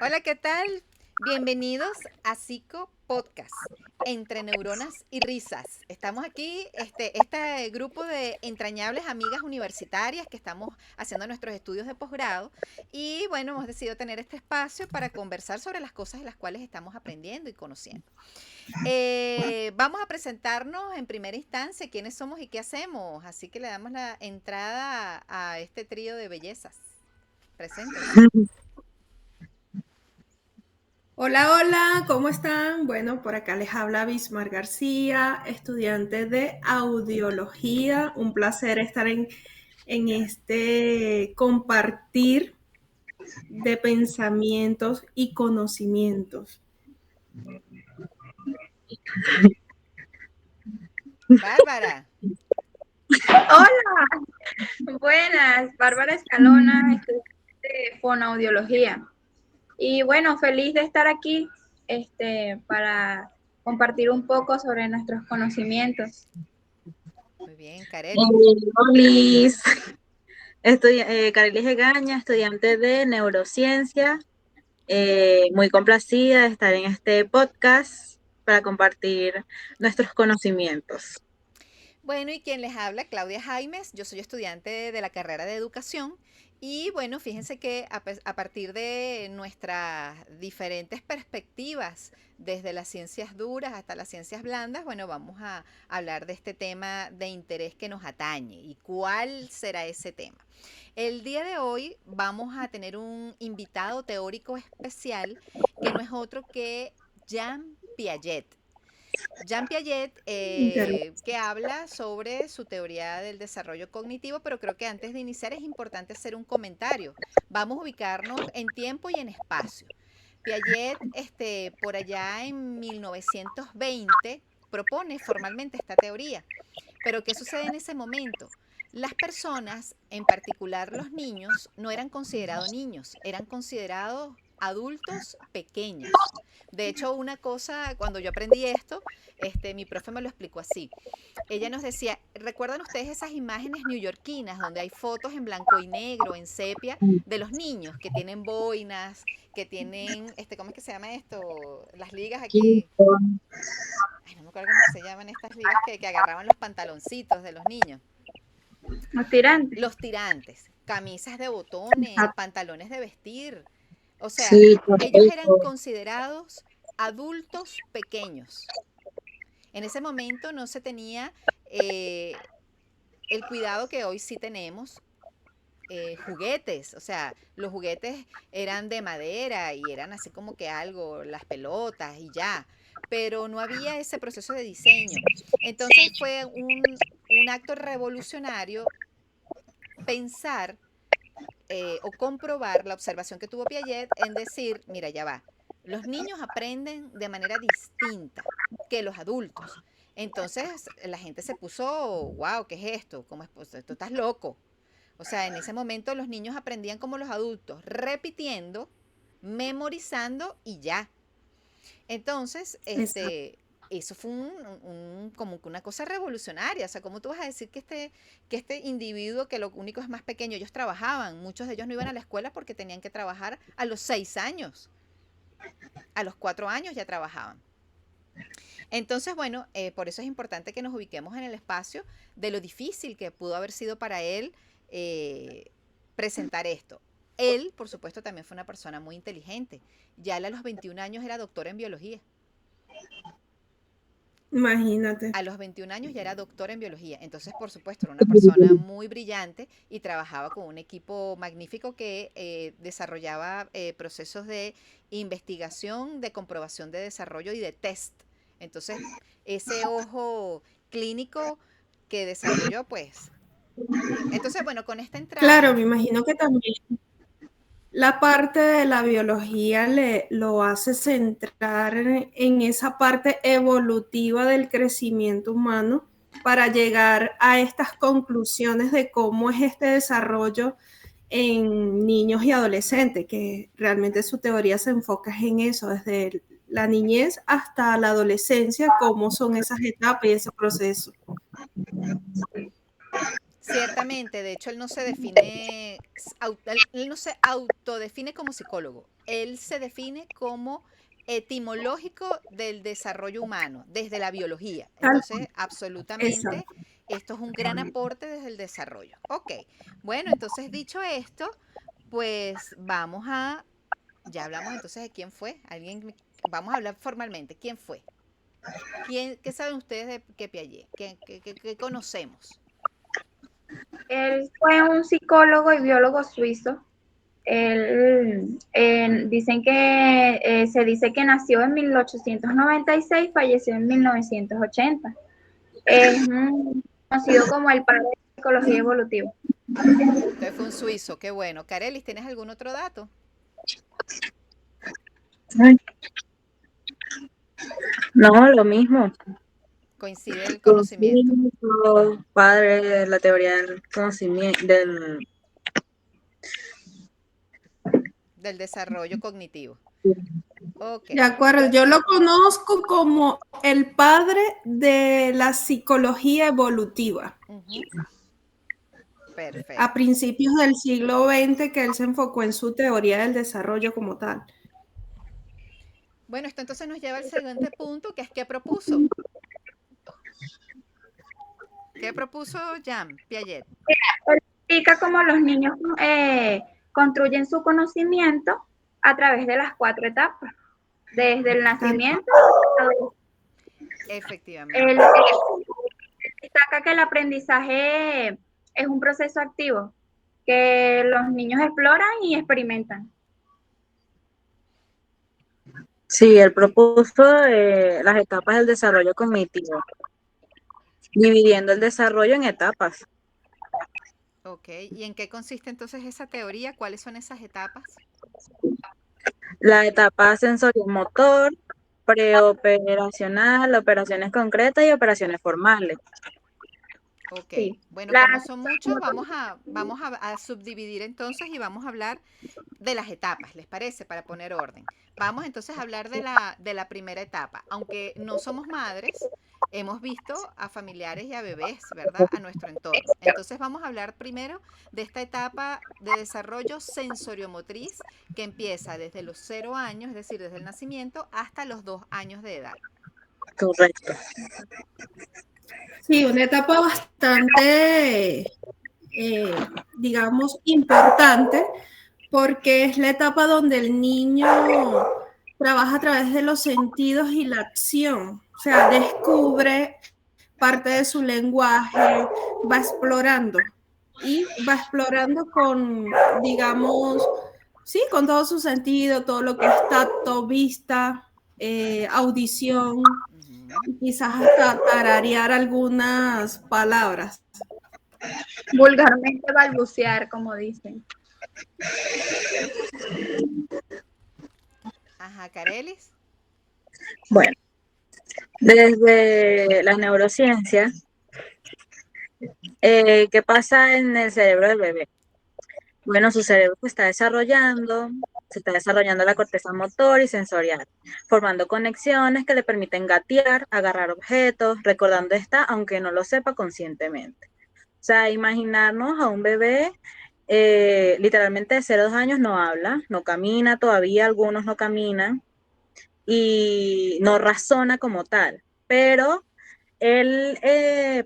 Hola, ¿qué tal? Bienvenidos a Psico Podcast, entre neuronas y risas. Estamos aquí, este grupo de entrañables amigas universitarias que estamos haciendo nuestros estudios de posgrado y bueno, hemos decidido tener este espacio para conversar sobre las cosas de las cuales estamos aprendiendo y conociendo. Vamos a presentarnos en primera instancia quiénes somos y qué hacemos, así que le damos la entrada a este trío de bellezas. Preséntense. Hola, hola, ¿cómo están? Bueno, por acá les habla Bismar García, estudiante de audiología. Un placer estar en este compartir de pensamientos y conocimientos. Bárbara. Hola, buenas, Bárbara Escalona, estudiante de fonoaudiología. Y bueno, feliz de estar aquí para compartir un poco sobre nuestros conocimientos. Muy bien, Carelis. Liz, Carelis Egaña, estudiante de neurociencia, muy complacida de estar en este podcast para compartir nuestros conocimientos. Bueno, y quien les habla, Claudia Jaimes. Yo soy estudiante de la carrera de educación. Y bueno, fíjense que a partir de nuestras diferentes perspectivas, desde las ciencias duras hasta las ciencias blandas, bueno, vamos a hablar de este tema de interés que nos atañe. ¿Y cuál será ese tema? El día de hoy vamos a tener un invitado teórico especial que no es otro que Jean Piaget. Jean Piaget, que habla sobre su teoría del desarrollo cognitivo, pero creo que antes de iniciar es importante hacer un comentario. Vamos a ubicarnos en tiempo y en espacio. Piaget, por allá en 1920, propone formalmente esta teoría. Pero ¿qué sucede en ese momento? Las personas, en particular los niños, no eran considerados niños, eran considerados adultos pequeños. De hecho, una cosa, cuando yo aprendí esto, mi profe me lo explicó así. Ella nos decía, ¿recuerdan ustedes esas imágenes neoyorquinas donde hay fotos en blanco y negro, en sepia, de los niños que tienen boinas, que tienen, ¿cómo es que se llama esto? Las ligas aquí. Ay, no me acuerdo cómo se llaman estas ligas que agarraban los pantaloncitos de los niños. Los tirantes. Los tirantes, camisas de botones, pantalones de vestir. O sea, Sí, ellos eran correcto. considerados adultos pequeños. En ese momento no se tenía el cuidado que hoy sí tenemos. Juguetes, o sea, los juguetes eran de madera y eran así como que algo, las pelotas y ya, pero no había ese proceso de diseño. Entonces fue un acto revolucionario pensar o comprobar la observación que tuvo Piaget en decir, mira, ya va, los niños aprenden de manera distinta que los adultos. Entonces la gente se puso, wow, ¿qué es esto? ¿Cómo es? Pues, tú estás loco. O sea, en ese momento los niños aprendían como los adultos, repitiendo, memorizando y ya. Entonces, Exacto. eso fue como que una cosa revolucionaria. O sea, ¿cómo tú vas a decir que este individuo, que lo único es más pequeño, ellos trabajaban? Muchos de ellos no iban a la escuela porque tenían que trabajar a los 6 años. A los 4 años ya trabajaban. Entonces, bueno, por eso es importante que nos ubiquemos en el espacio de lo difícil que pudo haber sido para él presentar esto. Él, por supuesto, también fue una persona muy inteligente. Ya él a los 21 años era doctor en biología. Imagínate. A los 21 años ya era doctor en biología. Entonces, por supuesto, era una persona muy brillante y trabajaba con un equipo magnífico que desarrollaba procesos de investigación, de comprobación de desarrollo y de test. Entonces, ese ojo clínico que desarrolló, pues, bien. Entonces, bueno, con esta Claro, entrada, me imagino que también la parte de la biología lo hace centrar en esa parte evolutiva del crecimiento humano para llegar a estas conclusiones de cómo es este desarrollo en niños y adolescentes, que realmente su teoría se enfoca en eso, desde la niñez hasta la adolescencia, cómo son esas etapas y ese proceso. Ciertamente, de hecho, él no se define, él no se autodefine como psicólogo, él se define como etimológico del desarrollo humano, desde la biología. Tal Entonces, cual. absolutamente, Exacto. esto es un gran aporte desde el desarrollo. Ok, bueno, entonces dicho esto, pues ya hablamos entonces de quién fue. Vamos a hablar formalmente. ¿Quién fue? ¿Qué saben ustedes de Piaget? ¿Qué conocemos? Él fue un psicólogo y biólogo suizo. Él, dicen que se dice que nació en 1896, falleció en 1980. Es conocido como el padre de la psicología evolutiva. Entonces fue un suizo, qué bueno. Carelis, ¿tienes algún otro dato? Ay, no, lo mismo. Coincide el conocimiento Conocimiento, padre de la teoría del conocimiento, del desarrollo cognitivo. Ok, De acuerdo, yo lo conozco como el padre de la psicología evolutiva. ujú, A perfecto. principios del siglo XX, que él se enfocó en su teoría del desarrollo como tal. Bueno, esto entonces nos lleva al siguiente punto, que es ¿qué propuso? ¿Qué propuso Jean Piaget? Él explica cómo los niños construyen su conocimiento a través de las 4 etapas, desde el Tal cual. nacimiento hasta la adolescencia. Efectivamente. Él destaca que el aprendizaje es un proceso activo, que los niños exploran y experimentan. Sí, él propuso las etapas del desarrollo cognitivo, dividiendo el desarrollo en etapas. Ok, ¿y en qué consiste entonces esa teoría? ¿Cuáles son esas etapas? La etapa sensorio-motor, preoperacional, operaciones concretas y operaciones formales. Ok, Sí. bueno, La, como son muchos, vamos a subdividir entonces y vamos a hablar de las etapas, ¿les parece? Para poner orden. Vamos entonces a hablar de la primera etapa. Aunque no somos madres, hemos visto a familiares y a bebés, ¿verdad? A nuestro entorno. Entonces vamos a hablar primero de esta etapa de desarrollo sensoriomotriz que empieza desde los 0 años, es decir, desde el nacimiento, hasta los 2 años de edad. Correcto. Sí, una etapa bastante, digamos, importante, porque es la etapa donde el niño trabaja a través de los sentidos y la acción. O sea, descubre parte de su lenguaje, va explorando y va explorando con, digamos, sí, con todo su sentido, todo lo que es tacto, vista, audición, Ujú. quizás hasta tararear algunas palabras. vulgarmente balbucear, como dicen. Ajá, Carelis. Bueno, desde la neurociencia, ¿qué pasa en el cerebro del bebé? Bueno, su cerebro se está desarrollando la corteza motor y sensorial, formando conexiones que le permiten gatear, agarrar objetos, recordando esta, aunque no lo sepa conscientemente. O sea, imaginarnos a un bebé literalmente de 0 a 2 años no habla, no camina todavía, algunos no caminan y no razona como tal, pero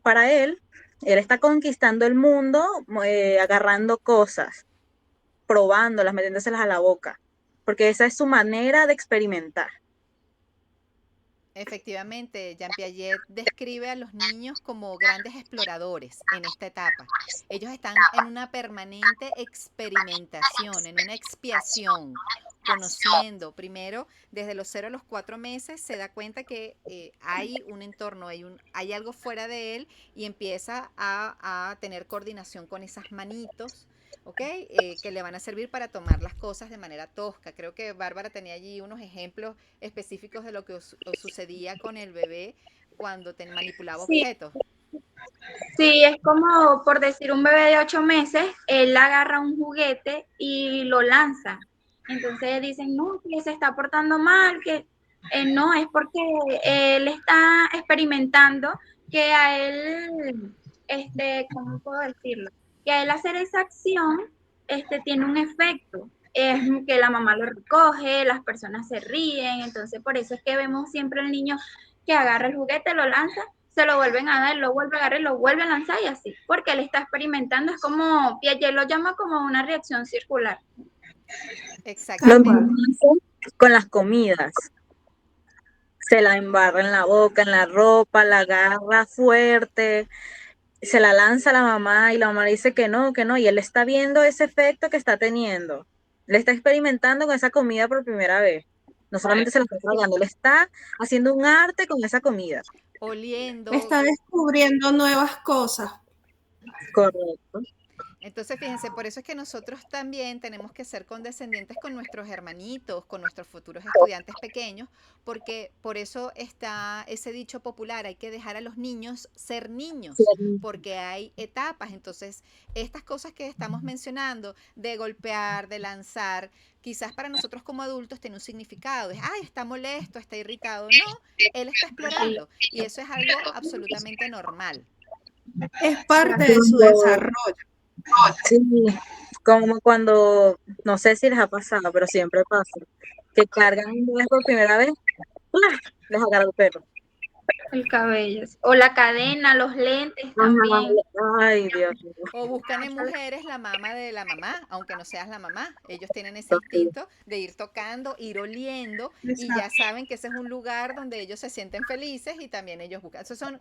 para él está conquistando el mundo agarrando cosas, probándolas, metiéndoselas a la boca, porque esa es su manera de experimentar. Efectivamente, Jean Piaget describe a los niños como grandes exploradores en esta etapa. Ellos están en una permanente experimentación, en una expiación, conociendo. Primero, desde los 0 a los 4 meses, se da cuenta que hay un entorno, hay algo fuera de él y empieza a tener coordinación con esas manitos. ¿Ok? Que le van a servir para tomar las cosas de manera tosca. Creo que Bárbara tenía allí unos ejemplos específicos de lo que os sucedía con el bebé cuando manipulaba Sí, objetos. sí, es como por decir un bebé de 8 meses, él agarra un juguete y lo lanza. Entonces dicen, no, que se está portando mal, que no, es porque él está experimentando que a él ¿cómo puedo decirlo? Que al hacer esa acción, tiene un efecto. Es que la mamá lo recoge, las personas se ríen, entonces por eso es que vemos siempre al niño que agarra el juguete, lo lanza, se lo vuelven a dar, lo vuelve a agarrar, lo vuelve a lanzar y así, porque él está experimentando, es como, Piaget lo llama como una reacción circular. Lo Exactamente. mismo hace con las comidas. Se la embarra en la boca, en la ropa, la agarra fuerte, se la lanza a la mamá y la mamá le dice que no, y él está viendo ese efecto que está teniendo. Le está experimentando con esa comida por primera vez. No solamente se la está tragando, le está haciendo un arte con esa comida. Oliendo. Está descubriendo nuevas cosas. Correcto. Entonces, fíjense, por eso es que nosotros también tenemos que ser condescendientes con nuestros hermanitos, con nuestros futuros estudiantes pequeños, porque por eso está ese dicho popular, hay que dejar a los niños ser niños, porque hay etapas. Entonces, estas cosas que estamos mencionando, de golpear, de lanzar, quizás para nosotros como adultos tiene un significado, es, ay, está molesto, está irritado. No, él está explorando y eso es algo absolutamente normal. Es parte de su desarrollo. Sí, como cuando, no sé si les ha pasado, pero siempre pasa, que cargan un bebé por primera vez, ¡plá! Les agarra el pelo. El cabello. O la cadena, los lentes también. Ay, Dios mío. O buscan en mujeres la mamá de la mamá, aunque no seas la mamá. Ellos tienen ese instinto de ir tocando, ir oliendo, y ya saben que ese es un lugar donde ellos se sienten felices y también ellos buscan. Eso son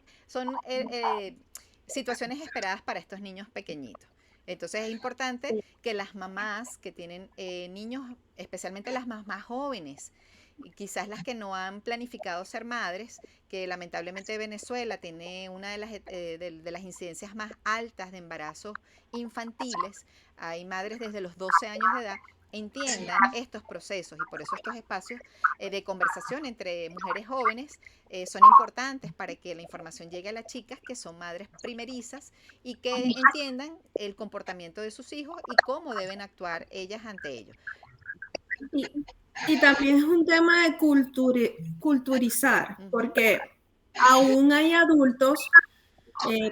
situaciones esperadas para estos niños pequeñitos. Entonces es importante que las mamás que tienen niños, especialmente las más jóvenes, y quizás las que no han planificado ser madres, que lamentablemente Venezuela tiene una de las incidencias más altas de embarazos infantiles. Hay madres desde los 12 años de edad, entiendan estos procesos, y por eso estos espacios de conversación entre mujeres jóvenes son importantes para que la información llegue a las chicas que son madres primerizas y que entiendan el comportamiento de sus hijos y cómo deben actuar ellas ante ellos. Y también es un tema de culturizar, porque aún hay adultos,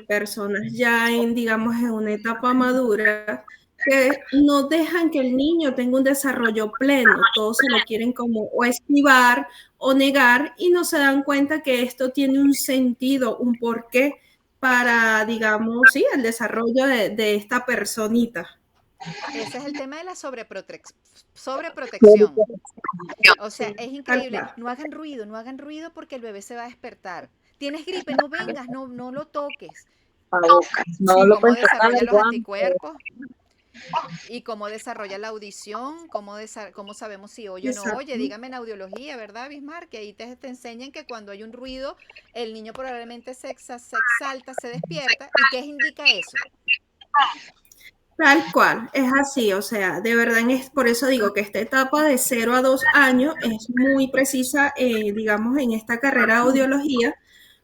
personas ya digamos, en una etapa madura, que no dejan que el niño tenga un desarrollo pleno. Todos se lo quieren como o esquivar o negar y no se dan cuenta que esto tiene un sentido, un porqué para, digamos, sí, el desarrollo de esta personita. Ese es el tema de la sobreprotección. O sea, es increíble. No hagan ruido porque el bebé se va a despertar. Tienes gripe, no vengas, no lo toques. No sí, lo cómo pueden tocar, desarrolla los igual. anticuerpos y cómo desarrolla la audición, cómo sabemos si oye o no oye. Dígame en audiología, ¿verdad, Bismarck? Que ahí te enseñan que cuando hay un ruido, el niño probablemente se exalta, se despierta. ¿Y qué indica eso? Tal cual, es así, o sea, de verdad es por eso digo que esta etapa de 0 a 2 años es muy precisa, digamos, en esta carrera de audiología,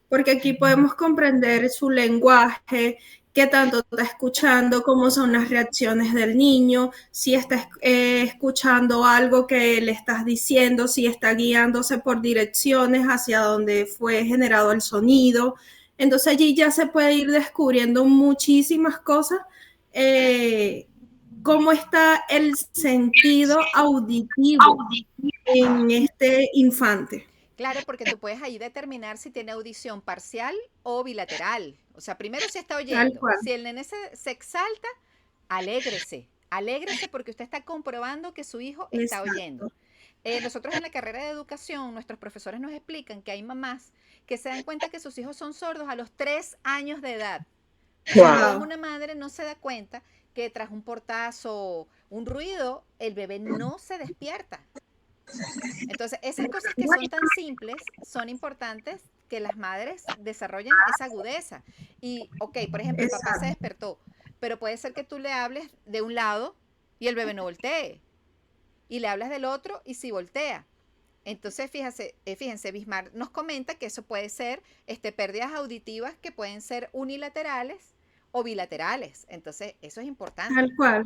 porque aquí podemos comprender su lenguaje, qué tanto está escuchando, cómo son las reacciones del niño, si está escuchando algo que le estás diciendo, si está guiándose por direcciones hacia donde fue generado el sonido. Entonces allí ya se puede ir descubriendo muchísimas cosas. ¿Cómo está el sentido auditivo en este infante? Claro, porque tú puedes ahí determinar si tiene audición parcial o bilateral. O sea, primero si está oyendo. Si el nene se exalta, alégrese porque usted está comprobando que su hijo está oyendo. Nosotros en la carrera de educación, nuestros profesores nos explican que hay mamás que se dan cuenta que sus hijos son sordos a los 3 años de edad. Wow. Una madre no se da cuenta que tras un portazo, un ruido, el bebé no se despierta. Entonces, esas cosas que son tan simples son importantes que las madres desarrollen esa agudeza. Y, ok, por ejemplo, el papá se despertó, pero puede ser que tú le hables de un lado y el bebé no voltee. Y le hablas del otro y sí voltea. Entonces, fíjense, Bismarck nos comenta que eso puede ser pérdidas auditivas que pueden ser unilaterales o bilaterales. Entonces, eso es importante. Tal cual.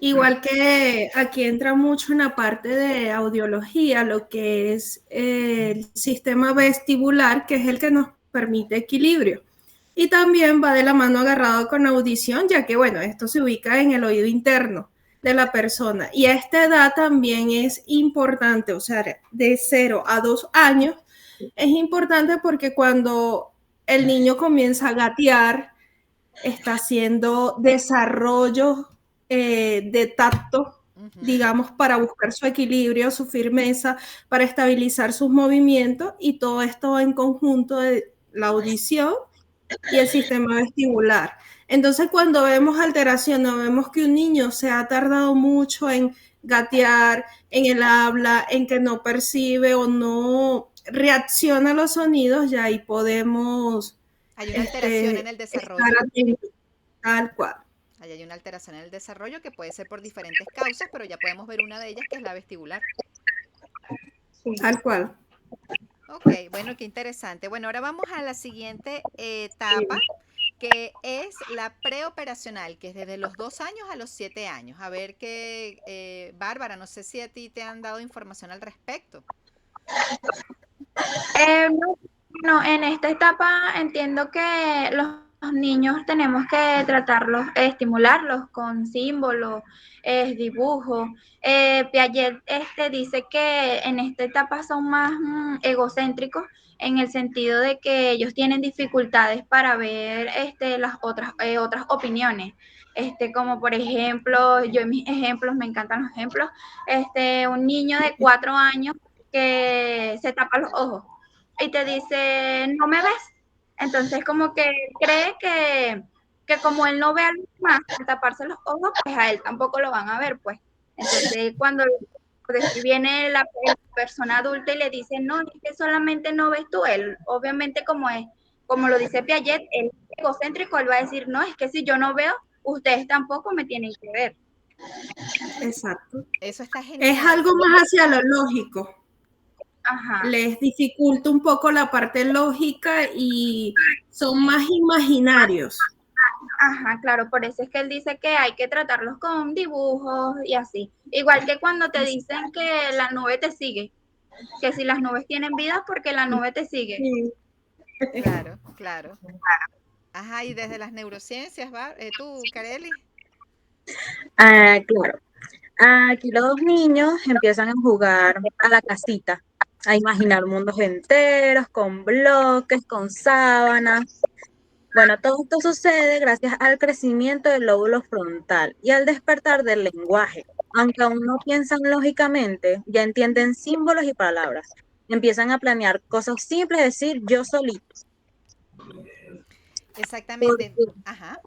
Igual que aquí entra mucho en la parte de audiología, lo que es el sistema vestibular, que es el que nos permite equilibrio. Y también va de la mano agarrado con audición, ya que, bueno, esto se ubica en el oído interno de la persona. Y a esta edad también es importante, o sea, de 0 a 2 años, es importante porque cuando el niño comienza a gatear, está haciendo desarrollo de tacto, digamos, para buscar su equilibrio, su firmeza, para estabilizar sus movimientos, y todo esto va en conjunto de la audición y el sistema vestibular. Entonces, cuando vemos alteraciones, vemos que un niño se ha tardado mucho en gatear, en el habla, en que no percibe o no reacciona a los sonidos, ya ahí podemos Hay una alteración en el estar desarrollo. atentos, tal cual. Ahí hay una alteración en el desarrollo que puede ser por diferentes causas, pero ya podemos ver una de ellas que es la vestibular. Tal cual. Ok, bueno, qué interesante. Bueno, ahora vamos a la siguiente etapa, que es la preoperacional, que es desde los 2 años a los 7 años. A ver qué, Bárbara, no sé si a ti te han dado información al respecto. No, en esta etapa entiendo que los niños tenemos que tratarlos, estimularlos con símbolos, dibujos. Piaget dice que en esta etapa son más egocéntricos en el sentido de que ellos tienen dificultades para ver las otras opiniones. Como por ejemplo, yo en mis ejemplos, me encantan los ejemplos, un niño de 4 años que se tapa los ojos y te dice, ¿no me ves? Entonces como que cree que como él no ve a los demás al taparse los ojos, pues a él tampoco lo van a ver, pues. Entonces cuando viene la persona adulta y le dice, no, es que solamente no ves tú, él obviamente como lo dice Piaget, él es egocéntrico, él va a decir, no, es que si yo no veo, ustedes tampoco me tienen que ver. Exacto. Eso está genial. Es algo más hacia lo lógico. Ajá. Les dificulta un poco la parte lógica y son más imaginarios. Ajá, claro, por eso es que él dice que hay que tratarlos con dibujos y así. Igual que cuando te dicen que la nube te sigue, que si las nubes tienen vida, porque la nube te sigue. Sí. Claro, claro. Ajá, y desde las neurociencias, tú, Carely. Claro. Aquí los niños empiezan a jugar a la casita, a imaginar mundos enteros, con bloques, con sábanas. Bueno, todo esto sucede gracias al crecimiento del lóbulo frontal y al despertar del lenguaje. Aunque aún no piensan lógicamente, ya entienden símbolos y palabras. Empiezan a planear cosas simples, es decir, yo solito. Exactamente. Porque, Ajá.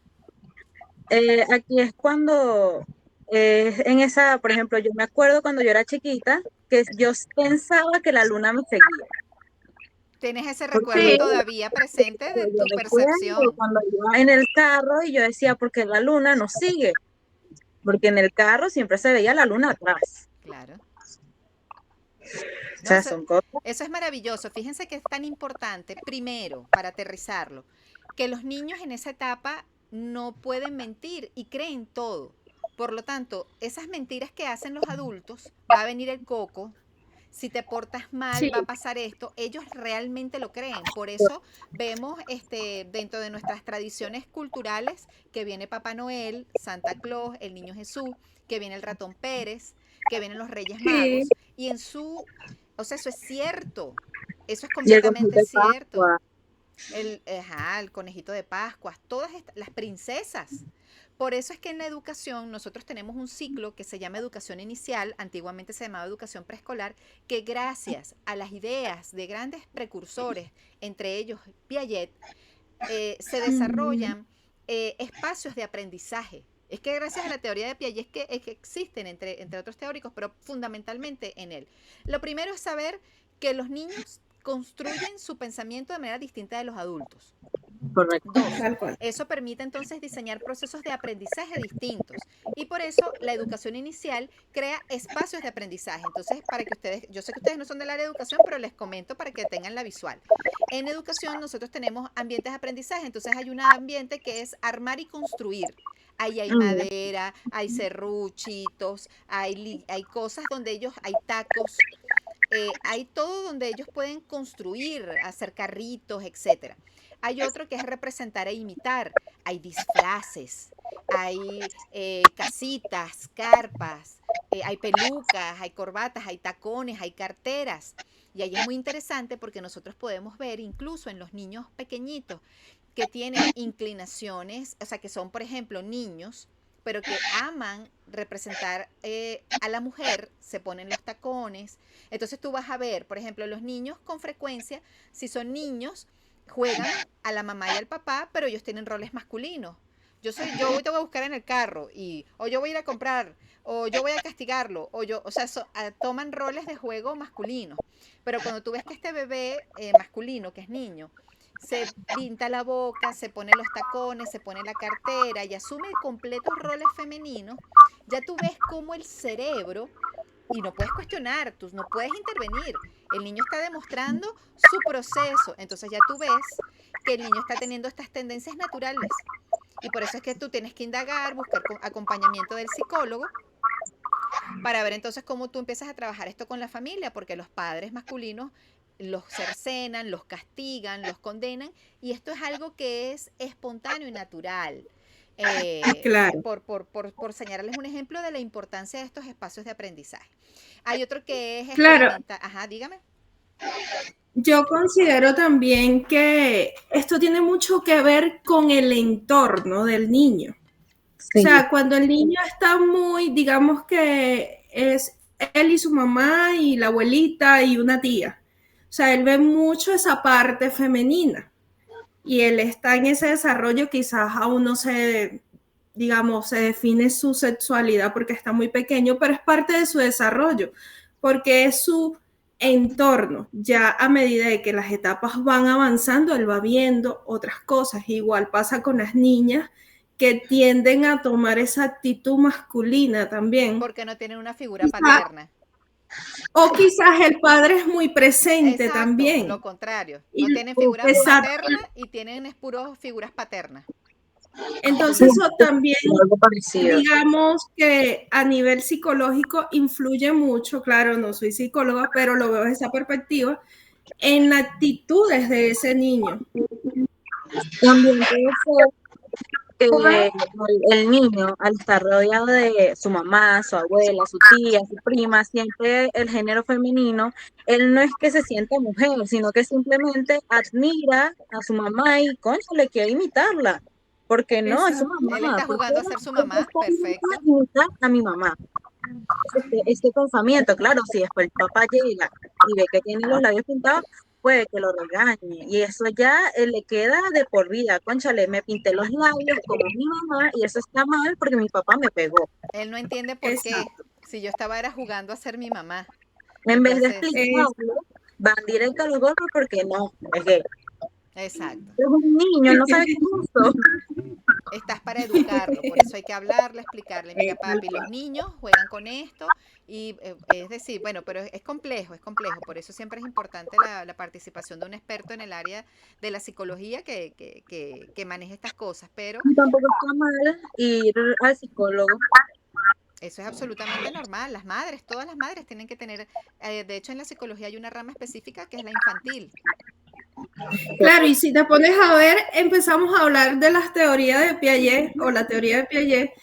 aquí es cuando, en esa, por ejemplo, yo me acuerdo cuando yo era chiquita, que yo pensaba que la luna me seguía. ¿Tienes ese Porque recuerdo Sí. todavía presente de yo tu recuerdo percepción? cuando iba en el carro y yo decía, ¿por qué la luna nos sigue? Porque en el carro siempre se veía la luna atrás. Claro. O No, sea, son cosas. eso es maravilloso. Fíjense que es tan importante, primero, para aterrizarlo, que los niños en esa etapa no pueden mentir y creen todo. Por lo tanto, esas mentiras que hacen los adultos, va a venir el coco, si te portas mal Sí. va a pasar esto, ellos realmente lo creen. Por eso vemos dentro de nuestras tradiciones culturales que viene Papá Noel, Santa Claus, el Niño Jesús, que viene el ratón Pérez, que vienen los Reyes Magos, y o sea, eso es cierto, eso es Y el completamente conjunto de cierto. Pascua. El conejito de Pascua, todas las princesas. Por eso es que en la educación nosotros tenemos un ciclo que se llama educación inicial, antiguamente se llamaba educación preescolar, que gracias a las ideas de grandes precursores, entre ellos Piaget, se desarrollan espacios de aprendizaje. Es que gracias a la teoría de Piaget es que existen entre otros teóricos, pero fundamentalmente en él. Lo primero es saber que los niños construyen su pensamiento de manera distinta de los adultos. Correcto. 2. Tal cual. Eso permite entonces diseñar procesos de aprendizaje distintos. Y por eso la educación inicial crea espacios de aprendizaje. Entonces, para que ustedes, yo sé que ustedes no son del área de educación, pero les comento para que tengan la visual. En educación nosotros tenemos ambientes de aprendizaje. Entonces hay un ambiente que es armar y construir. Ahí hay madera, hay serruchitos, hay cosas donde hay tacos, hay todo donde ellos pueden construir, hacer carritos, etcétera. Hay otro que es representar e imitar. Hay disfraces, hay casitas, carpas, hay pelucas, hay corbatas, hay tacones, hay carteras. Y ahí es muy interesante porque nosotros podemos ver incluso en los niños pequeñitos que tienen inclinaciones, o sea, que son, por ejemplo, niños, pero que aman representar a la mujer, se ponen los tacones. Entonces tú vas a ver, por ejemplo, los niños con frecuencia, si son niños, juegan a la mamá y al papá, pero ellos tienen roles masculinos. Yo hoy te voy a buscar en el carro y o yo voy a ir a comprar o yo voy a castigarlo o sea, toman roles de juego masculinos. Pero cuando tú ves que este bebé masculino, que es niño, se pinta la boca, se pone los tacones, se pone la cartera y asume completos roles femeninos, ya tú ves cómo el cerebro, y no puedes cuestionar, tú no puedes intervenir, el niño está demostrando su proceso, entonces ya tú ves que el niño está teniendo estas tendencias naturales. Y por eso es que tú tienes que indagar, buscar acompañamiento del psicólogo para ver entonces cómo tú empiezas a trabajar esto con la familia, porque los padres masculinos los cercenan, los castigan, los condenan, y esto es algo que es espontáneo y natural. Claro. Por señalarles un ejemplo de la importancia de estos espacios de aprendizaje. Hay otro que es Claro. experimentar. Ajá, dígame. Yo considero también que esto tiene mucho que ver con el entorno del niño. Sí. O sea, cuando el niño está muy, digamos que es él y su mamá y la abuelita y una tía. O sea, él ve mucho esa parte femenina y él está en ese desarrollo, quizás aún no se, digamos, se define su sexualidad porque está muy pequeño, pero es parte de su desarrollo, porque es su entorno. Ya a medida de que las etapas van avanzando, él va viendo otras cosas. Igual pasa con las niñas que tienden a tomar esa actitud masculina también. Porque no tienen una figura paterna. O quizás el padre es muy presente. Exacto, también. Lo contrario. No tienen figura paterna y tienen puras figuras paternas. Entonces eso también, digamos que a nivel psicológico influye mucho, claro, no soy psicóloga, pero lo veo desde esa perspectiva, en las actitudes de ese niño. También puede ser el niño, al estar rodeado de su mamá, su abuela, su tía, su prima, siempre el género femenino, él no es que se sienta mujer, sino que simplemente admira a su mamá y, concha, le quiere imitarla. Porque no, es su mamá. Él está jugando a ser su mamá, perfecto. Imitar a mi mamá. Este pensamiento, claro, si después el papá llega y ve que tiene los labios pintados, puede que lo regañe. Y eso ya le queda de por vida. Cónchale, me pinté los labios como mi mamá y eso está mal porque mi papá me pegó. Él no entiende por qué. Si yo estaba era jugando a ser mi mamá. En vez de explicarlo, van directo a los golpes porque no, es gay. Exacto. Es un niño, no sabe qué es eso. Estás para educarlo, por eso hay que hablarle, explicarle, mira papi, los niños juegan con esto y es decir, bueno, pero es complejo, por eso siempre es importante la participación de un experto en el área de la psicología que maneje estas cosas, pero tampoco está mal ir al psicólogo. Eso es absolutamente normal, todas las madres tienen que tener, de hecho en la psicología hay una rama específica que es la infantil. Claro, y si te pones a ver, empezamos a hablar de las teorías de Piaget o la teoría de Piaget,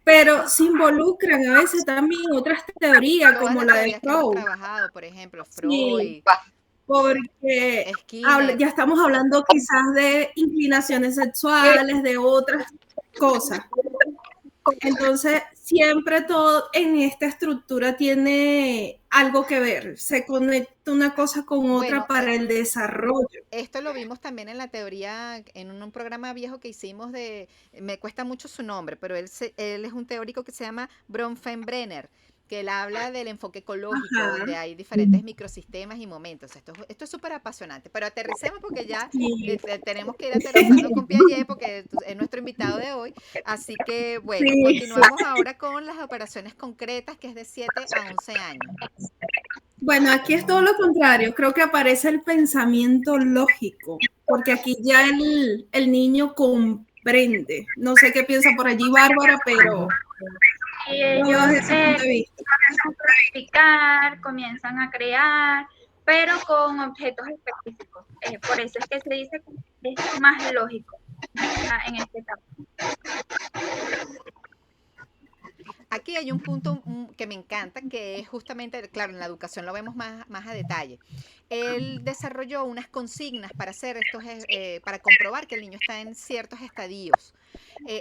pero se involucran a veces también otras teorías Todas como las la de teorías que hemos Freud. trabajado, por ejemplo, Freud. Sí, porque Skinner. ya estamos hablando quizás de inclinaciones sexuales, de otras cosas. Entonces, siempre todo en esta estructura tiene algo que ver, se conecta una cosa con otra para el desarrollo. Esto lo vimos también en la teoría, en un programa viejo que hicimos me cuesta mucho su nombre, pero él es un teórico que se llama Bronfenbrenner, que él habla del enfoque ecológico, donde hay diferentes microsistemas y momentos. Esto es súper apasionante, pero aterricemos porque ya tenemos que ir aterrizando con Piaget porque es nuestro invitado de hoy. Así que, bueno, continuamos ahora con las operaciones concretas, que es de 7 a 11 años. Bueno, aquí es todo lo contrario. Creo que aparece el pensamiento lógico, porque aquí ya el niño comprende. No sé qué piensa por allí Bárbara, pero ellos explicar, comienzan a crear, pero con objetos específicos. Por eso es que se dice que es más lógico en esta etapa. Aquí hay un punto que me encanta, que es justamente, claro, en la educación lo vemos más a detalle. Él desarrolló unas consignas para hacer para comprobar que el niño está en ciertos estadios.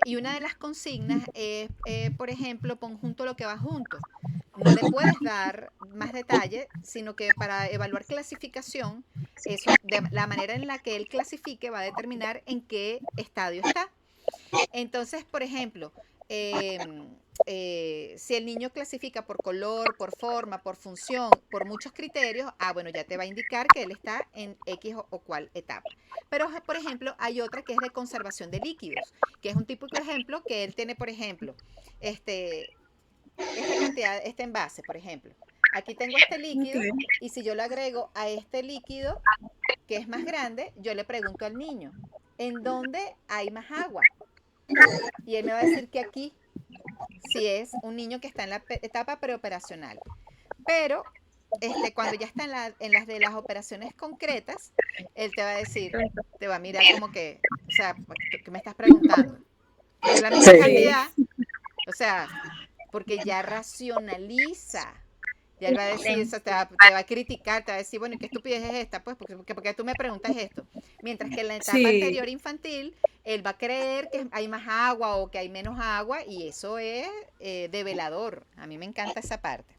Y una de las consignas es, por ejemplo, pon junto lo que va junto. No le puedes dar más detalle, sino que para evaluar clasificación, la manera en la que él clasifique va a determinar en qué estadio está. Entonces, por ejemplo, si el niño clasifica por color, por forma, por función, por muchos criterios, bueno, ya te va a indicar que él está en X o cual etapa. Pero, por ejemplo, hay otra que es de conservación de líquidos, que es un típico ejemplo que él tiene, por ejemplo, esta cantidad, este envase, por ejemplo. Aquí tengo este líquido y si yo le agrego a este líquido, que es más grande, yo le pregunto al niño, ¿en dónde hay más agua? Y él me va a decir que aquí, si es un niño que está en la etapa preoperacional. Pero cuando ya está en las de las operaciones concretas, él te va a decir, te va a mirar como que, o sea, ¿qué me estás preguntando? Es la misma cantidad, o sea, porque ya racionaliza. Ya él va a decir, te va a criticar, te va a decir, bueno, ¿qué estupidez es esta? Pues, porque tú me preguntas esto. Mientras que en la etapa anterior infantil, él va a creer que hay más agua o que hay menos agua, y eso es develador. A mí me encanta esa parte.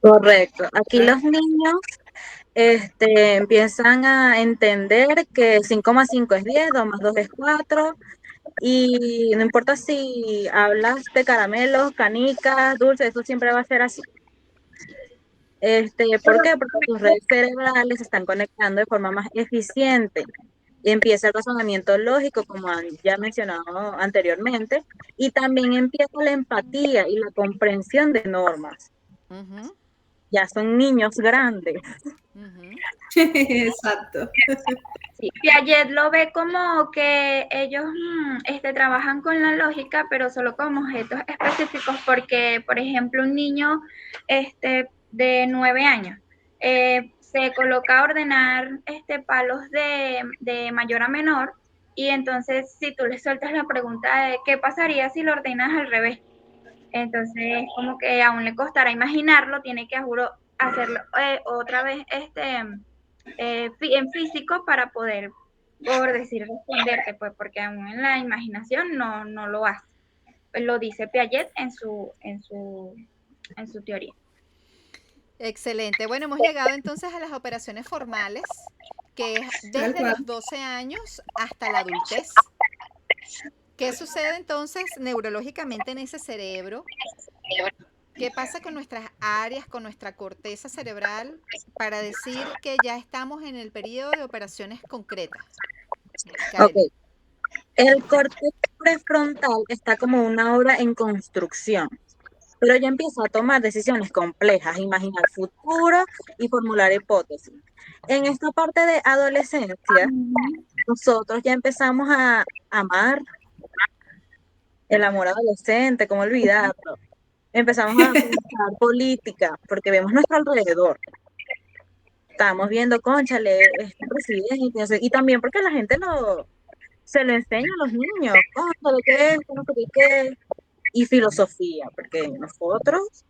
Correcto. Aquí los niños empiezan a entender que 5 más 5 es 10, 2 más 2 es 4, y no importa si hablas de caramelos, canicas, dulces, eso siempre va a ser así. ¿Por qué? Porque tus redes cerebrales se están conectando de forma más eficiente y empieza el razonamiento lógico, como ya mencionado anteriormente, y también empieza la empatía y la comprensión de normas. Ya son niños grandes. Exacto. Sí, Piaget lo ve como que ellos trabajan con la lógica, pero solo con objetos específicos, porque, por ejemplo, un niño de 9 años se coloca a ordenar palos de mayor a menor, y entonces si tú le sueltas la pregunta de qué pasaría si lo ordenas al revés, entonces como que aún le costará imaginarlo, tiene que, juro, hacerlo otra vez en físico para poder, por decir, responderte, pues, porque aún en la imaginación no lo hace. Pues lo dice Piaget en su teoría. Excelente. Bueno, hemos llegado entonces a las operaciones formales, que es desde los 12 años hasta la adultez. ¿Qué sucede entonces neurológicamente en ese cerebro? ¿Qué pasa con nuestras áreas, con nuestra corteza cerebral, para decir que ya estamos en el periodo de operaciones concretas? Ok. El corte prefrontal está como una obra en construcción, pero ya empieza a tomar decisiones complejas, imaginar futuro y formular hipótesis. En esta parte de adolescencia, nosotros ya empezamos a amar el amor adolescente, ¿cómo olvidarlo? Empezamos a pensar política, porque vemos nuestro alrededor. Estamos viendo, cónchale, este presidente, y también porque la gente se lo enseña a los niños, cónchale, qué es, no sé qué, y filosofía, porque nosotros...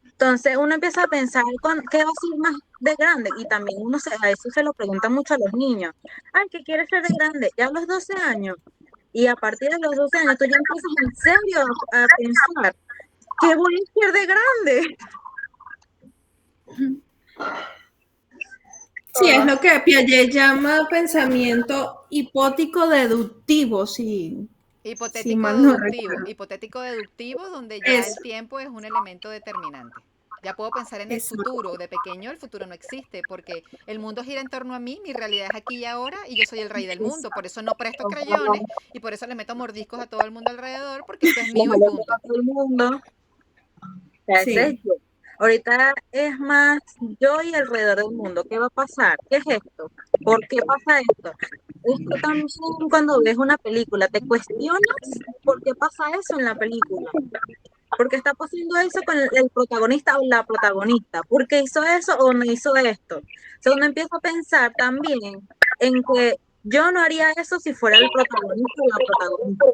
Entonces uno empieza a pensar qué va a ser más de grande, y también a eso se lo pregunta mucho a los niños. Ay, ¿qué quieres ser de grande? Ya a los 12 años. Y a partir de los 12 años tú ya empiezas en serio a pensar, ¿qué voy a ser de grande? Sí, es lo que Piaget llama pensamiento hipótico deductivo, sí. Hipotético deductivo, donde ya el tiempo es un elemento determinante. Ya puedo pensar en el futuro. De pequeño el futuro no existe, porque el mundo gira en torno a mí, mi realidad es aquí y ahora, y yo soy el rey del mundo. Por eso no presto crayones, y por eso le meto mordiscos a todo el mundo alrededor, porque esto es mío y punto. A todo el mundo. Sí. Ahorita es más yo y alrededor del mundo. ¿Qué va a pasar? ¿Qué es esto? ¿Por qué pasa esto? Esto también, cuando ves una película, te cuestionas por qué pasa eso en la película. ¿Por qué está pasando eso con el protagonista o la protagonista? ¿Por qué hizo eso o no hizo esto? O sea, uno empieza a pensar también en que yo no haría eso si fuera el protagonista o la protagonista.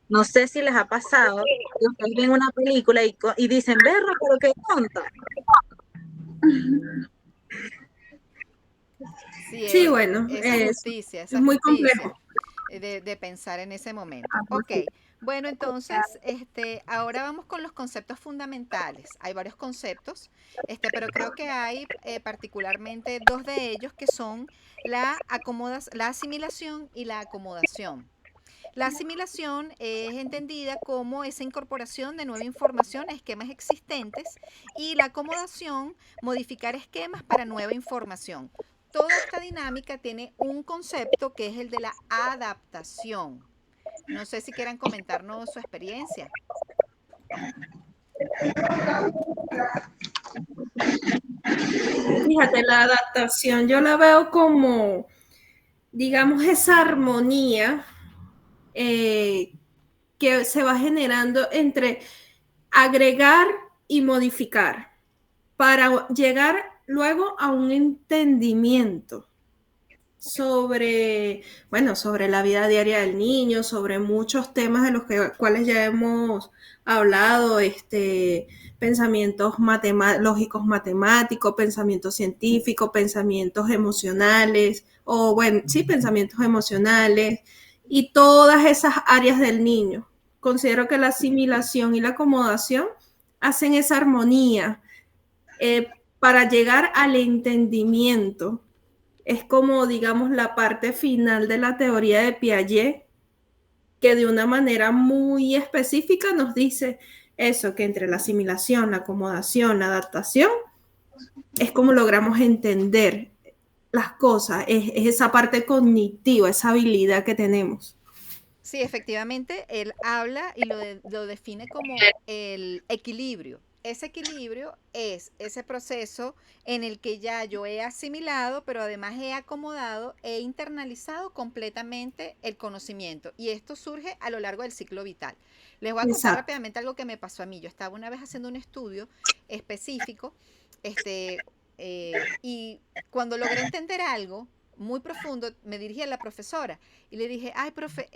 No sé si les ha pasado que ustedes ven una película y dicen, berro, pero qué tonta. Sí, Sí, bueno, esa justicia, es muy complejo. de pensar en ese momento. Ok, bueno, entonces, ahora vamos con los conceptos fundamentales. Hay varios conceptos, pero creo que hay particularmente dos de ellos que son la asimilación y la acomodación. La asimilación es entendida como esa incorporación de nueva información a esquemas existentes y la acomodación, modificar esquemas para nueva información. Toda esta dinámica tiene un concepto que es el de la adaptación. No sé si quieran comentarnos su experiencia. Fíjate, la adaptación yo la veo como, digamos, esa armonía que se va generando entre agregar y modificar para llegar luego a un entendimiento sobre, bueno, sobre la vida diaria del niño, sobre muchos temas de los cuales ya hemos hablado, pensamientos lógicos matemáticos, pensamientos científicos, pensamientos emocionales, o bueno, sí, pensamientos emocionales, y todas esas áreas del niño. Considero que la asimilación y la acomodación hacen esa armonía para llegar al entendimiento. Es como, digamos, la parte final de la teoría de Piaget, que de una manera muy específica nos dice eso, que entre la asimilación, la acomodación, la adaptación, es como logramos entender las cosas, es esa parte cognitiva, esa habilidad que tenemos. Sí, efectivamente, él habla y lo define como el equilibrio. Ese equilibrio es ese proceso en el que ya yo he asimilado, pero además he acomodado, he internalizado completamente el conocimiento. Y esto surge a lo largo del ciclo vital. Les voy a contar rápidamente algo que me pasó a mí. Yo estaba una vez haciendo un estudio específico, y cuando logré entender algo muy profundo, me dirigí a la profesora y le dije, ay, profe,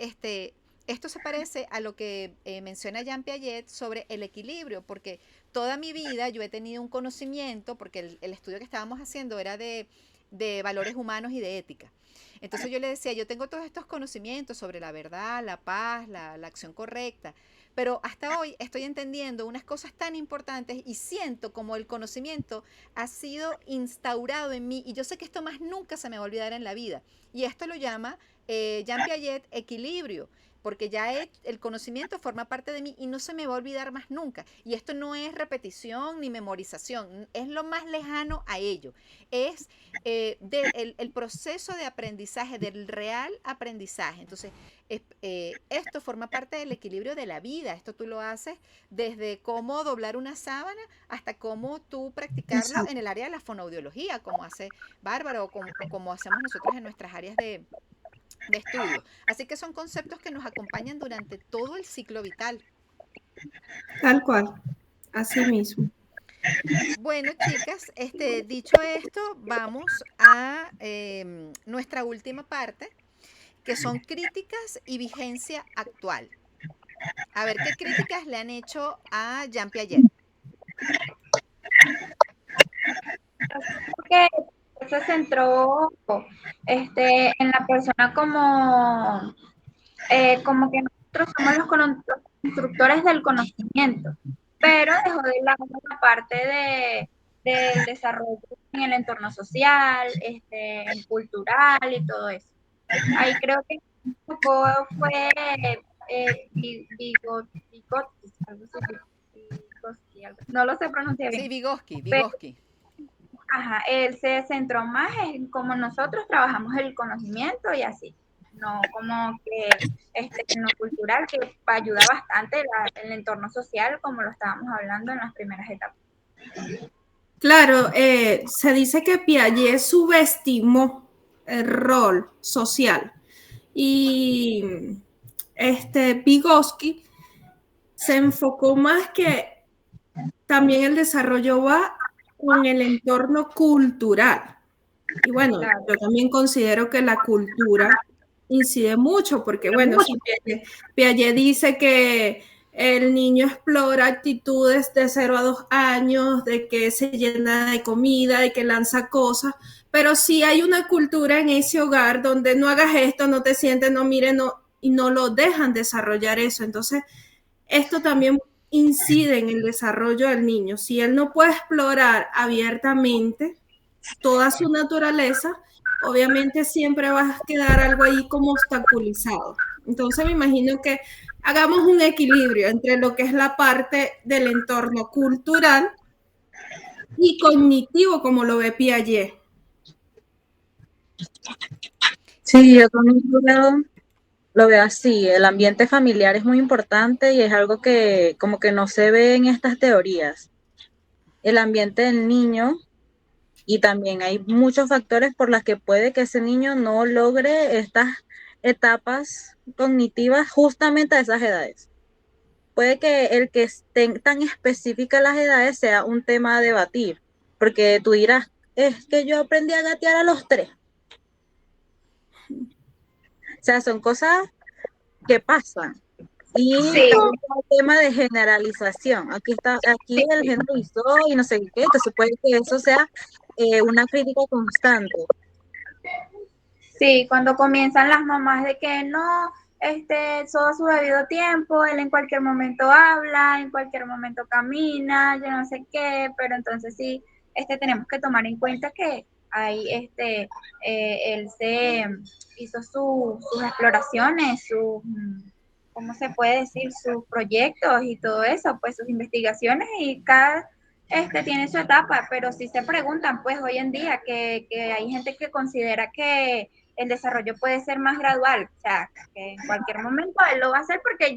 esto se parece a lo que menciona Jean Piaget sobre el equilibrio, porque toda mi vida yo he tenido un conocimiento, porque el estudio que estábamos haciendo era de valores humanos y de ética. Entonces yo le decía, yo tengo todos estos conocimientos sobre la verdad, la paz, la acción correcta, pero hasta hoy estoy entendiendo unas cosas tan importantes y siento como el conocimiento ha sido instaurado en mí y yo sé que esto más nunca se me va a olvidar en la vida. Y esto lo llama Jean Piaget equilibrio, porque ya el conocimiento forma parte de mí y no se me va a olvidar más nunca. Y esto no es repetición ni memorización, es lo más lejano a ello. Es el proceso de aprendizaje, del real aprendizaje. Entonces, esto forma parte del equilibrio de la vida. Esto tú lo haces desde cómo doblar una sábana hasta cómo tú practicarlo en el área de la fonoaudiología, como hace Bárbara o como hacemos nosotros en nuestras áreas de estudio. Así que son conceptos que nos acompañan durante todo el ciclo vital. Tal cual, así mismo. Bueno, chicas, dicho esto, vamos a nuestra última parte, que son críticas y vigencia actual. A ver, ¿qué críticas le han hecho a Jean Piaget? Que se centró en la persona como que nosotros somos los constructores del conocimiento, pero dejó de lado la parte del desarrollo en el entorno social, cultural y todo eso. Ahí creo que un poco fue Vygotsky, no lo sé pronunciar bien. Sí, Vygotsky. Ajá, él se centró más en cómo nosotros trabajamos el conocimiento y así, no como que en lo cultural, que ayuda bastante el entorno social, como lo estábamos hablando en las primeras etapas. Claro, se dice que Piaget subestimó el rol social y Vygotsky se enfocó más que también el desarrollo va con el entorno cultural. Y bueno, Claro. yo también considero que la cultura incide mucho, porque bueno, si Piaget dice que el niño explora actitudes de 0 a 2 años, de que se llena de comida, de que lanza cosas, pero si hay una cultura en ese hogar donde no hagas esto, no te sientes, no mires, no, y no lo dejan desarrollar eso. Entonces, esto también incide en el desarrollo del niño. Si él no puede explorar abiertamente toda su naturaleza, obviamente siempre va a quedar algo ahí como obstaculizado. Entonces me imagino que hagamos un equilibrio entre lo que es la parte del entorno cultural y cognitivo, como lo ve Piaget. Sí, yo también lo veo así. El ambiente familiar es muy importante y es algo que como que no se ve en estas teorías. El ambiente del niño, y también hay muchos factores por los que puede que ese niño no logre estas etapas cognitivas justamente a esas edades. Puede que el que estén tan específicas las edades sea un tema a debatir, porque tú dirás, es que yo aprendí a gatear a los 3. O sea, son cosas que pasan. Y Sí, todo el tema de generalización. Aquí el generalizó y no sé qué, entonces puede que eso sea una crítica constante. sí, cuando comienzan las mamás de que no, todo a su debido tiempo, él en cualquier momento habla, en cualquier momento camina, yo no sé qué, pero entonces sí, tenemos que tomar en cuenta que ahí, él se hizo sus exploraciones, ¿cómo se puede decir? Sus proyectos y todo eso, pues sus investigaciones y cada tiene su etapa, pero sí se preguntan, pues hoy en día que hay gente que considera que el desarrollo puede ser más gradual, o sea, que en cualquier momento él lo va a hacer porque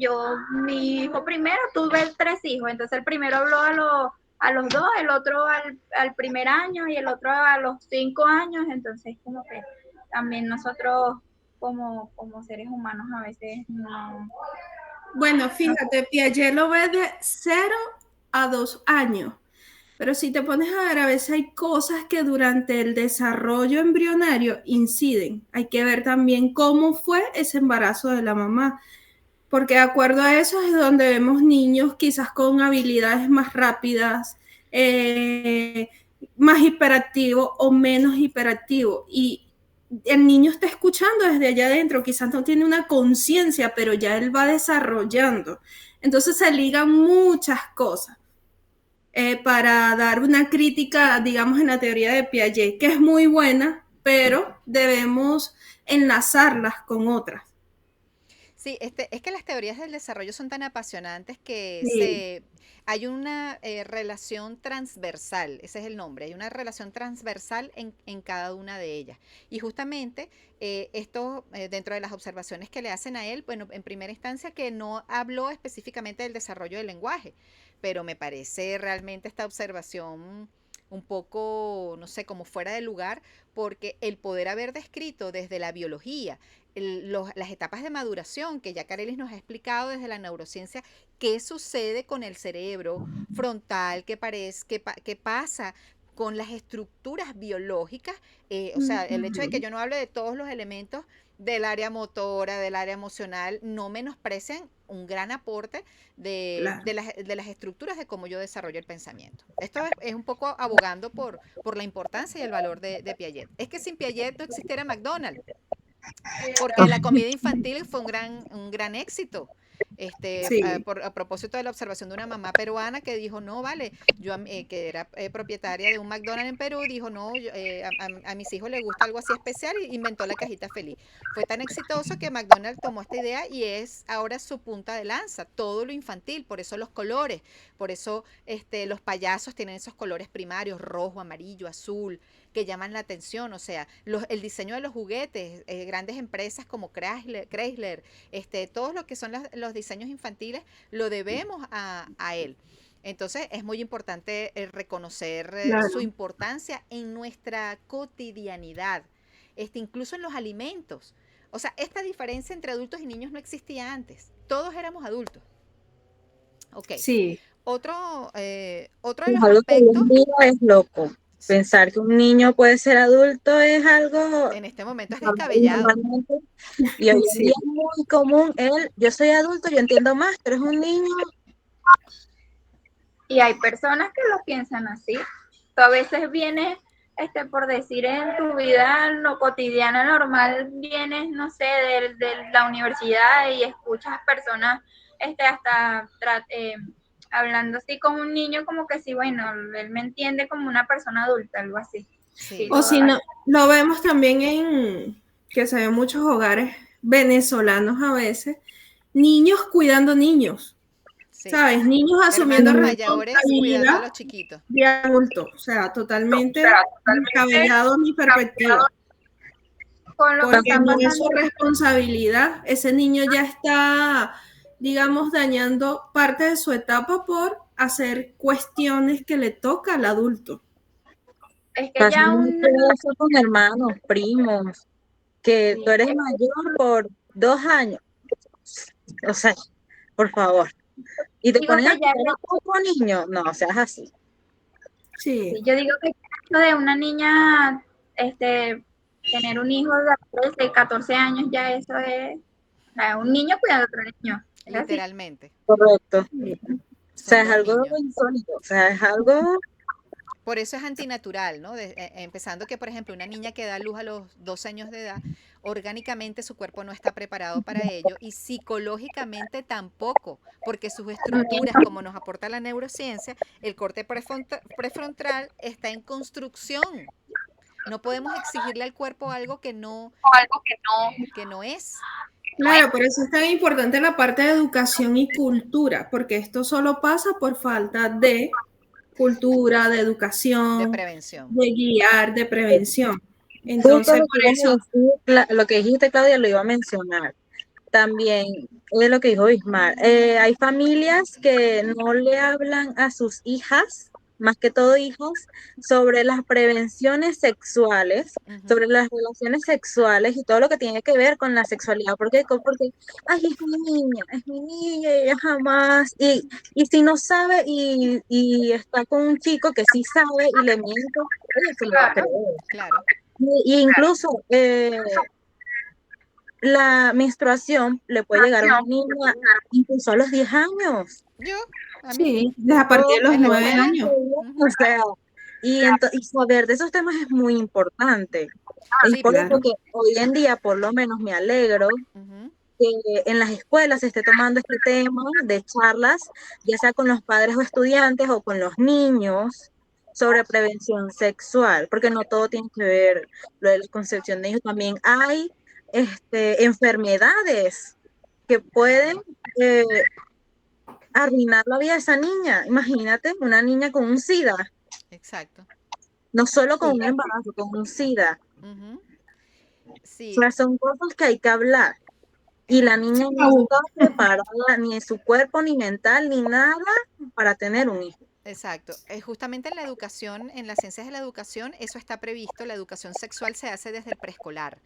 mi hijo primero, tuve 3 hijos, entonces el primero habló a los 2, el otro al primer año y el otro a los 5 años, entonces como que también nosotros como seres humanos a veces no. Bueno, fíjate, Piaget lo ve de 0 a 2 años. Pero si te pones a ver, a veces hay cosas que durante el desarrollo embrionario inciden. Hay que ver también cómo fue ese embarazo de la mamá, porque de acuerdo a eso es donde vemos niños quizás con habilidades más rápidas, más hiperactivos o menos hiperactivos. Y el niño está escuchando desde allá adentro, quizás no tiene una conciencia, pero ya él va desarrollando. Entonces se ligan muchas cosas. Para dar una crítica, digamos, en la teoría de Piaget, que es muy buena, pero debemos enlazarlas con otras. Sí, es que las teorías del desarrollo son tan apasionantes que Sí. hay una relación transversal, ese es el nombre, hay una relación transversal en cada una de ellas. Y justamente esto, dentro de las observaciones que le hacen a él, bueno, en primera instancia que no habló específicamente del desarrollo del lenguaje, pero me parece realmente esta observación un poco, no sé, como fuera de lugar, porque el poder haber descrito desde la biología, las etapas de maduración que ya Carelis nos ha explicado desde la neurociencia, qué sucede con el cerebro frontal, qué pasa con las estructuras biológicas, o sea, el hecho de que yo no hable de todos los elementos del área motora, del área emocional, no menosprecian un gran aporte Claro. de las estructuras de cómo yo desarrollo el pensamiento. Esto es un poco abogando por la importancia y el valor de Piaget. Es que sin Piaget no existiera McDonald's, porque la comida infantil fue un gran éxito. Sí. A propósito de la observación de una mamá peruana que dijo, no, vale, que era propietaria de un McDonald's en Perú, dijo, no, a mis hijos les gusta algo así especial y inventó la cajita feliz. Fue tan exitoso que McDonald's tomó esta idea y es ahora su punta de lanza, todo lo infantil, por eso los colores, por eso los payasos tienen esos colores primarios, rojo, amarillo, azul, que llaman la atención, o sea, el diseño de los juguetes, grandes empresas como Chrysler, todo lo que son los diseños infantiles, lo debemos a él. Entonces es muy importante reconocer su Claro. importancia en nuestra cotidianidad, incluso en los alimentos. O sea, esta diferencia entre adultos y niños no existía antes. Todos éramos adultos. Ok. Sí, Otro de Es los algo que hoy aspectos, en día es loco. sí, Pensar que un niño puede ser adulto es algo en este momento es descabellado. normalmente, y hoy en sí. día es muy común yo soy adulto, yo entiendo más, pero es un niño. Y hay personas que lo piensan así. Tú a veces vienes, por decir, en tu vida lo cotidiana normal, vienes, no sé, de la universidad y escuchas personas hasta hablando así con un niño como que sí, bueno, él me entiende como una persona adulta, algo así. Sí, Sí, O si no, lo vemos también en que se ven muchos hogares venezolanos a veces, niños cuidando niños, sí. ¿sabes? Niños asumiendo Hermanos mayores cuidando responsabilidad a los chiquitos. de adultos, o sea, totalmente pero totalmente descabellado mi perspectiva, con lo que porque está no es su pasando. responsabilidad, ese niño ya está, digamos, dañando parte de su etapa por hacer cuestiones que le toca al adulto. Es que Pasa ya mucho un eso con hermanos, primos, que tú eres mayor por 2 años. O sea, por favor. Y te digo ponen a que ya cuidar a otro niño. No, seas así. Sí, sí, yo digo que esto de una niña, tener un hijo de 14 años, ya eso es, o sea, un niño cuidando a otro niño. Es así. Literalmente. Correcto. O sea, Son es dos algo niños. insólito. O sea, es algo. Por eso es antinatural, ¿no? Empezando que, por ejemplo, una niña que da luz a los 2 años de edad, orgánicamente su cuerpo no está preparado para ello y psicológicamente tampoco, porque sus estructuras, como nos aporta la neurociencia, el corte prefrontal está en construcción. No podemos exigirle al cuerpo algo que no es. claro, por eso es tan importante la parte de educación y cultura, porque esto solo pasa por falta de cultura, de De educación, prevención. de guiar, de prevención. Justo Entonces, lo por que ibas a eso, decir, lo que dijiste, Claudia, lo iba a mencionar. También es lo que dijo Ismar. Hay familias que no le hablan a sus hijas, más que todo hijos, sobre las prevenciones sexuales, Ujú. sobre las relaciones sexuales y todo lo que tiene que ver con la sexualidad. ¿Por qué? Porque, ay, es mi niña, y ella jamás. Y si no sabe y está con un chico que sí sabe y le miente, ella se lo va a Claro, creer. Claro. Y incluso la menstruación le puede llegar a una niña incluso a los 10 años. Yo, a mí, sí, desde a partir de Todo los en la nueve escuela. años. o Ujú. sea, y saber de esos temas es muy importante. Es Sí, por eso Claro. que hoy en día, por lo menos, me alegro ujú, que en las escuelas se esté tomando este tema de charlas, ya sea con los padres o estudiantes o con los niños, sobre prevención sexual, porque no todo tiene que ver lo de la concepción de hijos. También hay enfermedades que pueden eh, arruinar la vida de esa niña. Imagínate, una niña con un SIDA, exacto. no solo con Sí. un embarazo, con un SIDA. Ujú. O Sí, sea, son cosas que hay que hablar. Y la niña no Tabú. está preparada ni en su cuerpo, ni mental, ni nada para tener un hijo. exacto. Justamente en la educación, en las ciencias de la educación, eso está previsto. La educación sexual se hace desde el preescolar.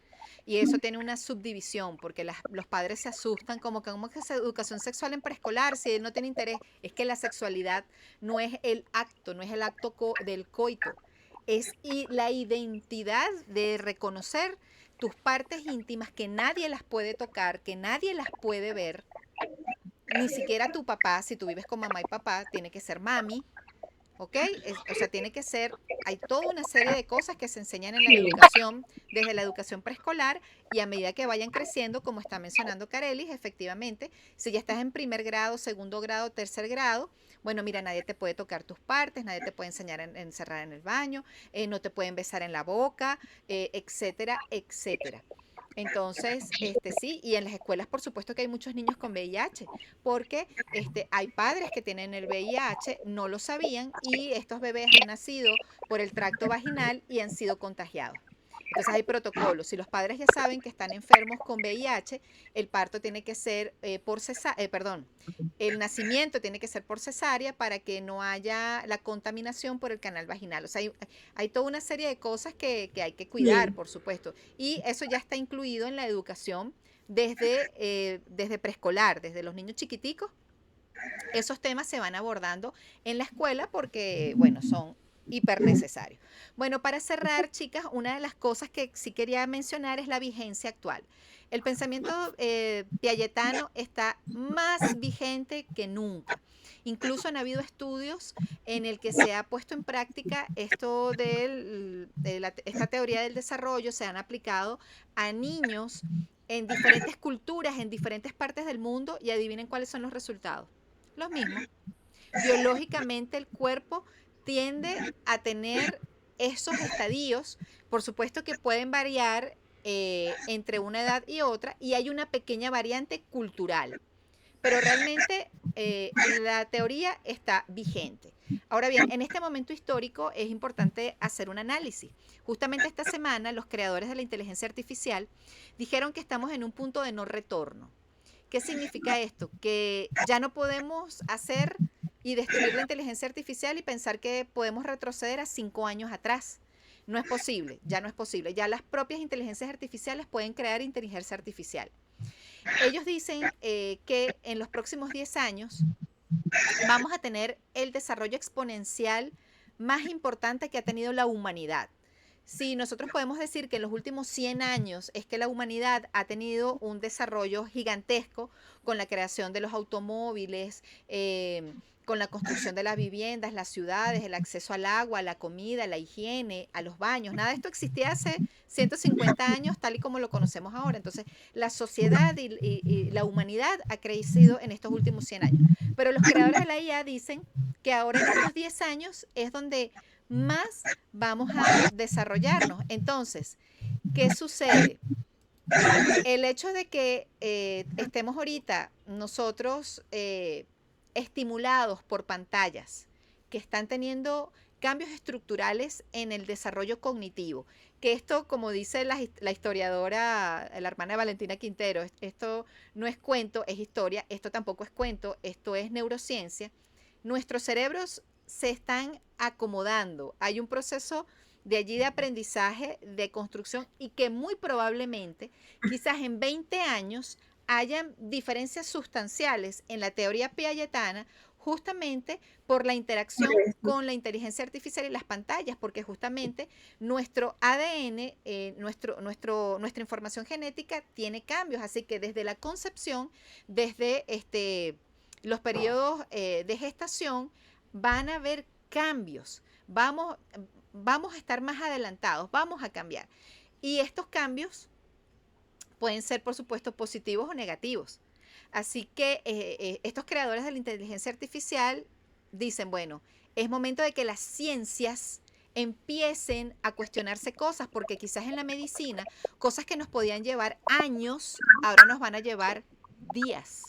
Y eso tiene una subdivisión, porque los padres se asustan como que, ¿cómo que es educación sexual en preescolar si él no tiene interés? Es que la sexualidad no es el acto, no es el acto del coito. Es la identidad de reconocer tus partes íntimas que nadie las puede tocar, que nadie las puede ver, ni siquiera tu papá, si tú vives con mamá y papá, tiene que ser mami, ¿ok? O sea, tiene que ser, hay toda una serie de cosas que se enseñan en la Sí. educación, desde la educación preescolar y a medida que vayan creciendo, como está mencionando Carelis, efectivamente, si ya estás en primer grado, segundo grado, tercer grado, bueno, mira, nadie te puede tocar tus partes, nadie te puede enseñar a encerrar en el baño, no te pueden besar en la boca, etcétera, etcétera. Entonces, sí, y en las escuelas por supuesto que hay muchos niños con VIH, porque hay padres que tienen el VIH, no lo sabían, y estos bebés han nacido por el tracto vaginal y han sido contagiados. Entonces hay protocolos. Si los padres ya saben que están enfermos con VIH, el parto tiene que ser por cesárea, perdón, el nacimiento tiene que ser por cesárea para que no haya la contaminación por el canal vaginal. O sea, hay toda una serie de cosas que hay que cuidar, Sí. por supuesto. Y eso ya está incluido en la educación desde preescolar, desde los niños chiquiticos. esos temas se van abordando en la escuela porque, bueno, son hiper necesarios. Bueno, para cerrar, chicas, una de las cosas que sí quería mencionar es la vigencia actual. El pensamiento piagetano está más vigente que nunca. Incluso han habido estudios en el que se ha puesto en práctica esto esta teoría del desarrollo, se han aplicado a niños en diferentes culturas, en diferentes partes del mundo, y adivinen cuáles son los resultados. Los mismos. Biológicamente el cuerpo tiende a tener esos estadios, por supuesto que pueden variar entre una edad y otra, y hay una pequeña variante cultural, pero realmente la teoría está vigente. Ahora bien, en este momento histórico es importante hacer un análisis. Justamente esta semana los creadores de la inteligencia artificial dijeron que estamos en un punto de no retorno. ¿Qué significa esto? Que ya no podemos hacer y destruir la inteligencia artificial y pensar que podemos retroceder a 5 años atrás. No es posible, ya no es posible. Ya las propias inteligencias artificiales pueden crear inteligencia artificial. Ellos dicen que en los próximos 10 años vamos a tener el desarrollo exponencial más importante que ha tenido la humanidad. Sí, nosotros podemos decir que en los últimos 100 años es que la humanidad ha tenido un desarrollo gigantesco con la creación de los automóviles, con la construcción de las viviendas, las ciudades, el acceso al agua, a la comida, a la higiene, a los baños. Nada de esto existía hace 150 años tal y como lo conocemos ahora. Entonces, la sociedad y la humanidad ha crecido en estos últimos 100 años. Pero los creadores de la IA dicen que ahora en estos 10 años es donde más vamos a desarrollarnos. Entonces, ¿qué sucede? El hecho de que estemos ahorita nosotros estimulados por pantallas que están teniendo cambios estructurales en el desarrollo cognitivo, que esto, como dice la historiadora, la hermana de Valentina Quintero, esto no es cuento, es historia, esto tampoco es cuento, esto es neurociencia. Nuestros cerebros se están acomodando. Hay un proceso de allí de aprendizaje, de construcción, y que muy probablemente, quizás en 20 años, hayan diferencias sustanciales en la teoría piagetana, justamente por la interacción con la inteligencia artificial y las pantallas, porque justamente nuestro ADN, nuestra información genética tiene cambios, así que desde la concepción, desde los periodos de gestación, van a haber cambios, vamos a estar más adelantados, vamos a cambiar. Y estos cambios pueden ser, por supuesto, positivos o negativos. Así que estos creadores de la inteligencia artificial dicen, bueno, es momento de que las ciencias empiecen a cuestionarse cosas, porque quizás en la medicina, cosas que nos podían llevar años, ahora nos van a llevar días.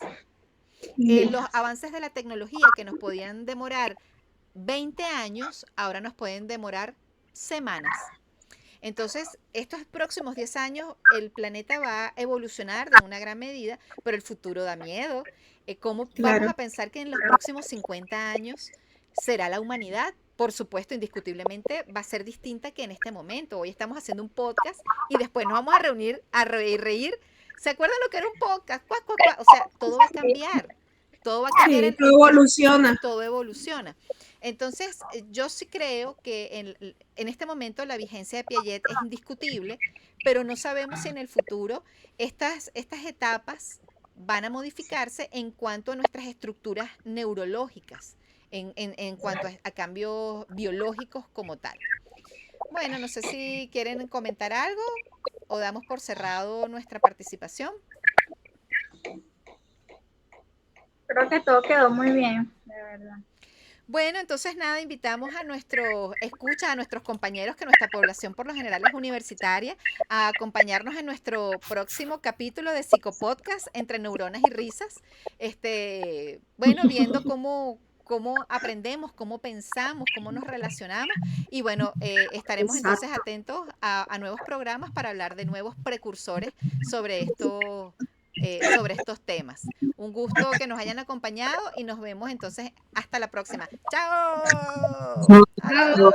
Los avances de la tecnología que nos podían demorar 20 años, ahora nos pueden demorar semanas. Entonces, estos próximos 10 años, el planeta va a evolucionar de una gran medida, pero el futuro da miedo. ¿Cómo vamos a pensar que en los próximos 50 años será la humanidad? Por supuesto, indiscutiblemente va a ser distinta que en este momento. Hoy estamos haciendo un podcast y después nos vamos a reunir a reír. ¿Se acuerdan lo que era un podcast? O sea, todo va a cambiar. Todo va a cambiar. Sí, todo evoluciona. Todo evoluciona. Entonces, yo sí creo que en este momento la vigencia de Piaget es indiscutible, pero no sabemos si en el futuro estas etapas van a modificarse en cuanto a nuestras estructuras neurológicas, en cuanto a cambios biológicos como tal. Bueno, no sé si quieren comentar algo o damos por cerrado nuestra participación. Creo que todo quedó muy bien, de verdad. Bueno, entonces nada, invitamos a nuestros a nuestros compañeros, que nuestra población por lo general es universitaria, a acompañarnos en nuestro próximo capítulo de Psicopodcast, Entre Neuronas y Risas. Bueno, viendo cómo aprendemos, cómo pensamos, cómo nos relacionamos. Y bueno, estaremos entonces atentos a nuevos programas para hablar de nuevos precursores sobre estos temas. Un gusto que nos hayan acompañado y nos vemos entonces hasta la próxima. ¡Chao! Chao.